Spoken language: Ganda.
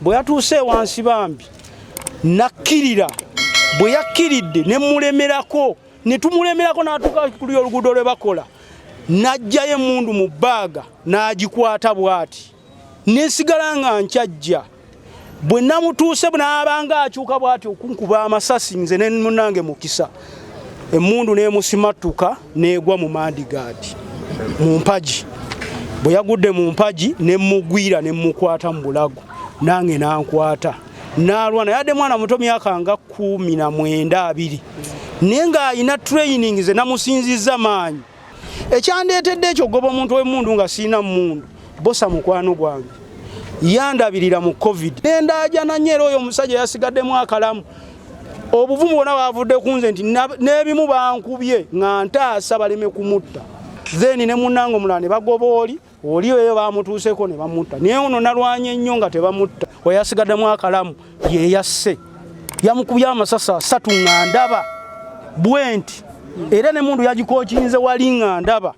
bwe yatuuse wansi bambi nakkirira bwe yakkiridde ne mulemerako ne tumulemerako n'atuuka kuli oluguudo lwe bakola n'aggyayo emmundu mu bbaaga n'agikwata bw'ati nesigala nga nkyajja bwe namutuuse n'abanga akyuka bw'ati okunkuba amasasi nze ne munnange Mukisa emmundu n'emusimattuka n'egwa mu mandigaadi mu mpagi bwe yagudde mu mpagi ne mugwira ne mukwata mu bulago nange nankwata nalwana yadde mwana muto myaka nga 19 naye ng'ayina training ze namusinzizza maanyi ekyandeetedde ekyo goba omuntu w'emmundu nga siina mmundu Bbosa mukwano gwange yandabirira mu covid nendaja nanyera oyo omusajja yasigaddemu akalamu obuvumu bwonna bwavudde ku nze nti n'ebimu bankubye nga ntaasa baleme kumutta then ne munnange omulala ne bagoba oli eyo bamutuuseko ne bamutta naye ono nalwanye nnyo nga tebamutta oyasigaddemu akalamu ye yasse yamukubye amasasi 3 nga ndaba bwenti era ne mundu yagikookinze wali nga ndaba